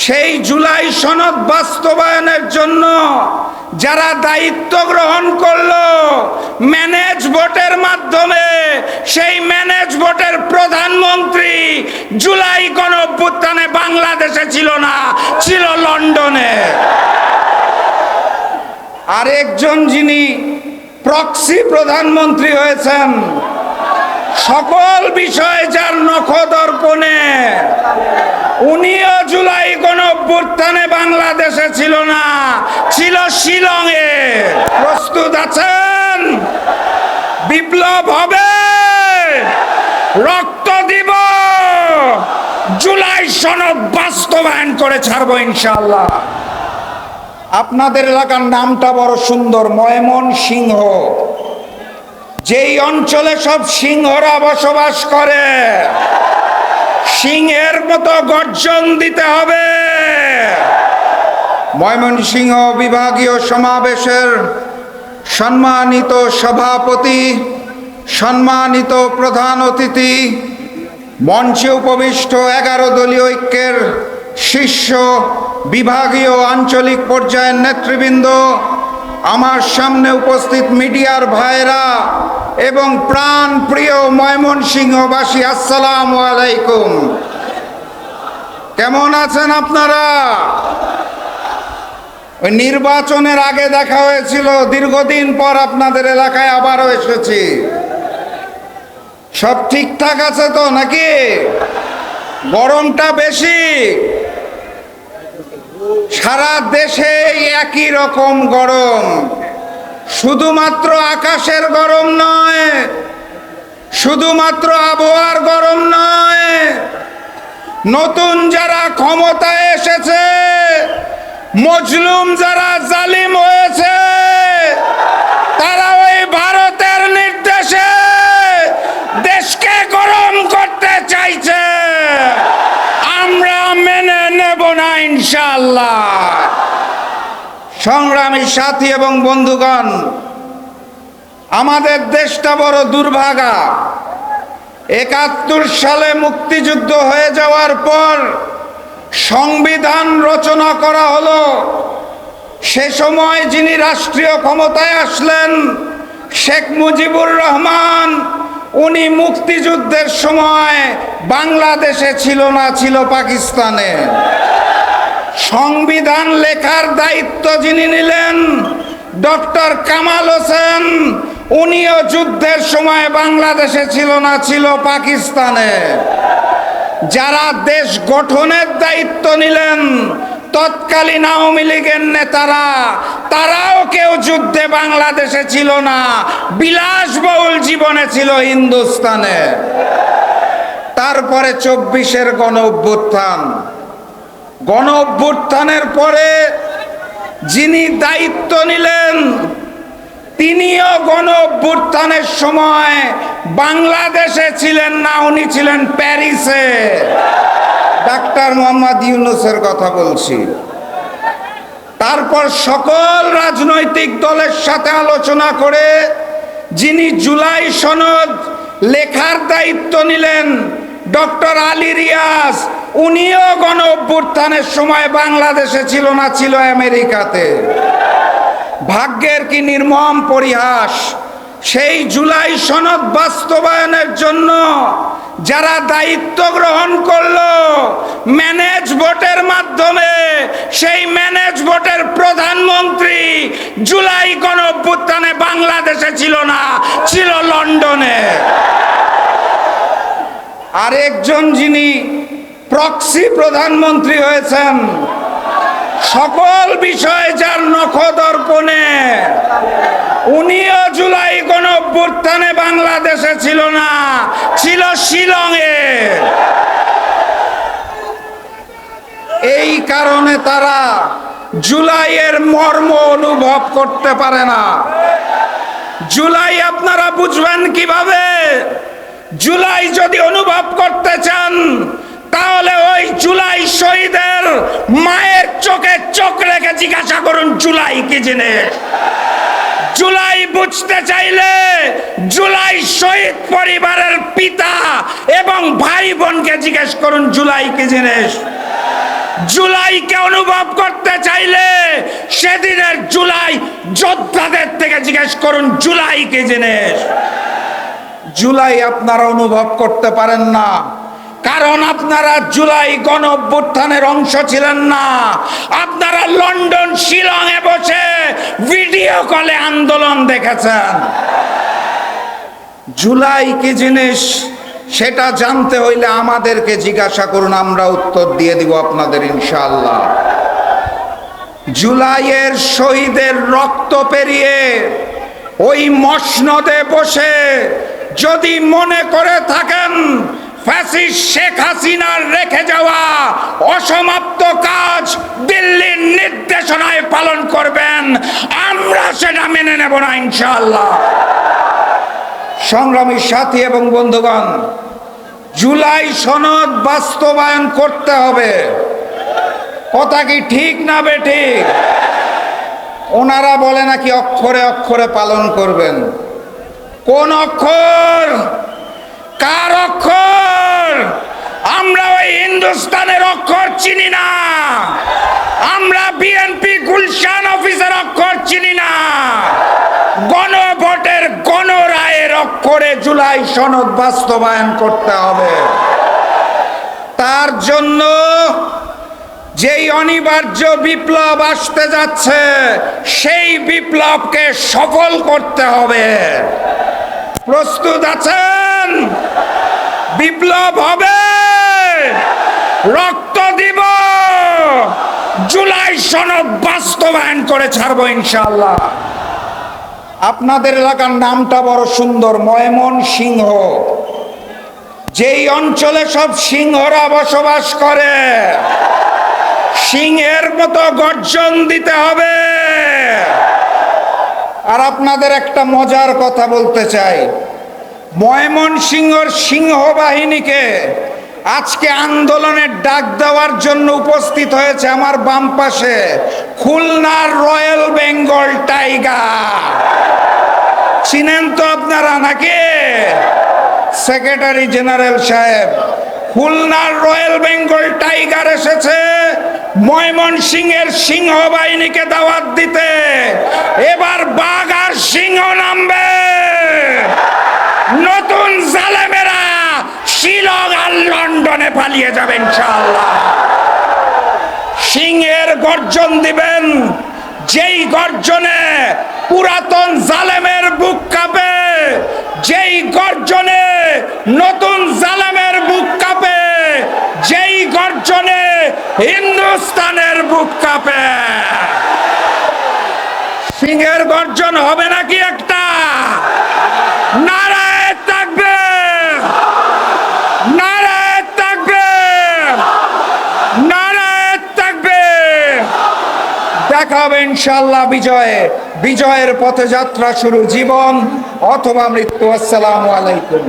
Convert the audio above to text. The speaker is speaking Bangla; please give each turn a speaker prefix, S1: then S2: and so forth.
S1: সেই জুলাই সনদ বাস্তবায়নের জন্য যারা দায়িত্ব গ্রহণ করলো ম্যানেজ ভোটের মাধ্যমে, সেই ম্যানেজ ভোটের প্রধানমন্ত্রী জুলাই গণঅভ্যুত্থানে বাংলাদেশে ছিল না, ছিল লন্ডনে। আরেকজন যিনি প্রক্সি প্রধানমন্ত্রী হয়েছেন, সকল বিষয়ে যার নখদর্পণে, উনিও জুলাই গণঅভ্যুত্থানে বাংলাদেশে ছিল না, ছিল শিলংয়ে। প্রস্তুত আছেন? বিপ্লব হবে, রক্ত দিব, জুলাই সনদ বাস্তবায়ন করে ছাড়বো ইনশাআল্লাহ। আপনাদের এলাকার নামটা বড় সুন্দর, ময়মনসিংহ। যেই অঞ্চলে সব সিংহরা বসবাস করে, সিংহের মতো গর্জন দিতে হবে। ময়মনসিংহ বিভাগীয় সমাবেশের সম্মানিত সভাপতি, সম্মানিত প্রধান অতিথি, মঞ্চে উপবিষ্ট 11 দলীয় ঐক্যের শীর্ষ বিভাগীয় আঞ্চলিক পর্যায়ের নেতৃবৃন্দ, আমার সামনে উপস্থিত মিডিয়ার ভাইরা এবং প্রাণ প্রিয় ময়মনসিংহবাসী, আসসালামু আলাইকুম। কেমন আছেন আপনারা? ওই নির্বাচনের আগে দেখা হয়েছিল, দীর্ঘদিন পর আপনাদের এলাকায় আবারও এসেছি। সব ঠিকঠাক আছে তো নাকি? গরমটা বেশি, সারা দেশে একই রকম গরম। শুধুমাত্র আকাশের গরম নয়, শুধুমাত্র আবহাওয়ার গরম নয়, নতুন যারা ক্ষমতায় এসেছে, মজলুম যারা জালিম হয়েছে, তারা ওই ভারতের নির্দেশে দেশকে গরম করতে চাইছে। আমরা মেনে নেব না ইনশাআল্লাহ। সংগ্রামী সাথী এবং বন্ধুগণ, আমাদের দেশটা বড় দুর্ভাগা। 71 সালে মুক্তিযুদ্ধ হয়ে যাওয়ার পর সংবিধান রচনা করা হলো। সে সময় যিনি রাষ্ট্রীয় ক্ষমতায় আসলেন, শেখ মুজিবুর রহমান, উনি মুক্তিযুদ্ধের সময় বাংলাদেশে ছিল না, ছিল পাকিস্তানে। সংবিধান লেখার দায়িত্ব যিনি নিলেন, ডক্টর কামাল হোসেন, উনিও যুদ্ধের সময় বাংলাদেশে ছিল না, ছিল পাকিস্তানে। যারা দেশ গঠনের দায়িত্ব নিলেন, তৎকালীন আওয়ামী লীগের নেতারা, তারাও কেউ যুদ্ধে বাংলাদেশে ছিল না, বিলাসবহুল জীবনে ছিল হিন্দুস্তানে। তারপরে 24-এর গণঅভ্যুত্থান। গণঅভ্যুত্থানের পরে যিনি দায়িত্ব নিলেন, তিনিও গণঅভ্যুত্থানের সময় বাংলাদেশে ছিলেন না, উনি ছিলেন প্যারিসে। ডাক্তার মোহাম্মদ ইউনূসের কথা বলছি। তারপর সকল রাজনৈতিক দলের সাথে আলোচনা করে যিনি জুলাই সনদ লেখার দায়িত্ব নিলেন, ডক্টর আলী রিয়াজ, উনিও গণঅভ্যুত্থানের সময় বাংলাদেশে ছিল না, ছিল আমেরিকাতে। ভাগ্যের কি নির্মম পরিহাস! সেই জুলাই সনদ বাস্তবায়নের জন্য যারা দায়িত্ব গ্রহণ করলো ম্যানেজ ভোটের মাধ্যমে, সেই ম্যানেজ ভোটের প্রধানমন্ত্রী জুলাই গণঅভ্যুত্থানে বাংলাদেশে ছিল না, ছিল লন্ডনে। আরেকজন যিনি প্রক্সি প্রধানমন্ত্রী হয়েছেন, সকল বিষয়ে যার নখদর্পণে, উনিও জুলাই গণঅভ্যুত্থানে বাংলাদেশে ছিল না, ছিল শিলংয়ে। এই কারণে তারা জুলাইয়ের মর্ম অনুভব করতে পারে না। জুলাই আপনারা বুঝবেন কিভাবে? জুলাই যদি অনুভব করতে চান, তাহলে ওই জুলাই শহীদের মায়ের চোখে চোখ রেখে জিজ্ঞাসা করুন জুলাই কি জিনিস। জুলাই বুঝতে চাইলে জুলাই শহীদ পরিবারের পিতা এবং ভাই বোনকে জিজ্ঞেস করুন জুলাই কি জিনিস। জুলাইকে অনুভব করতে চাইলে সেদিনের জুলাই যোদ্ধাদের থেকে জিজ্ঞেস করুন জুলাই কি জিনিস। জুলাই আপনারা অনুভব করতে পারেন না, কারণ আপনারা জুলাই গণ অভ্যুত্থানের অংশ ছিলেন না। আপনারা লন্ডন শিলংয়ে বসে ভিডিও কলে আন্দোলন দেখেছেন। জুলাই কি জিনিস সেটা জানতে হইলে আমাদেরকে জিজ্ঞাসা করুন, আমরা উত্তর দিয়ে দিব আপনাদের ইনশাআল্লাহ। জুলাইয়ের শহীদের রক্ত পেরিয়ে ওই মসনদে বসে যদি মনে করে থাকেন ফ্যাসিস্ট শেখ হাসিনার রেখে যাওয়া অসমাপ্ত কাজ দিল্লির নির্দেশনায় পালন করবেন, আমরা সেটা মেনে নেব না ইনশাআল্লাহ। সংগ্রামী সাথী এবং বন্ধুগণ, জুলাই সনদ বাস্তবায়ন করতে হবে। কথা কি ঠিক না বেঠিক? ওনারা বলে নাকি অক্ষরে অক্ষরে পালন করবেন। কোন অক্ষর? কার অক্ষর? আমরা ওই হিন্দুস্তানের অক্ষর চিনি না, আমরা বিএনপি গুলশান অফিসের অক্ষর চিনি না। গণভোটের গণরায়ের অক্ষরে জুলাই সনদ বাস্তবায়ন করতে হবে। তার জন্য যেই অনিবার্য বিপ্লব আসতে যাচ্ছে সেই বিপ্লবকে সফল করতে হবে। প্রস্তুত আছেন? বিপ্লব হবে, রক্ত দিব, জুলাই সনদ বাস্তবায়ন করে ছাড়বো ইনশাআল্লাহ। আপনাদের এলাকার নামটা বড় সুন্দর, ময়মনসিংহ। যেই অঞ্চলে সব সিংহরা বসবাস করে, সিংহের মতো গর্জন দিতে হবে। আর আপনাদের একটা মজার কথা বলতে চাই, ময়মনসিংহের সিংহ বাহিনীকে আজকে আন্দোলনের ডাক দেওয়ার জন্য উপস্থিত হয়েছে আমার বাম পাশে খুলনার রয়্যাল বেঙ্গল টাইগার। চিনেন তো আপনারা নাকি? সেক্রেটারি জেনারেল সাহেব, খুলনার রয়্যাল বেঙ্গল টাইগার এসেছে ময়মনসিংহের সিংহ বাহিনীকে দাওয়াত দিতে। এবার বাঘ আর সিংহ নামবে। নতুন জালেমেরা শিলং আর লন্ডনে পালিয়ে যাবে ইনশাআল্লাহ। সিংহের গর্জন দিবেন, যেই গর্জনে পুরাতন জালেমের বুক কাঁপে, যেই গর্জনে নতুন জালেমের বুক কাঁপে, যেই গর্জনে হিন্দুস্তানের বুক কাঁপে। সিংহের গর্জন হবে নাকি একটা? নারায়ে তাকবীর, নারায়ে তাকবীর, নারায়ে তাকবীর। দেখা হবে ইনশাআল্লাহ বিজয়ে। বিজয়ের পথে যাত্রা শুরু, জীবন অথবা মৃত্যু। আসসালামু আলাইকুম।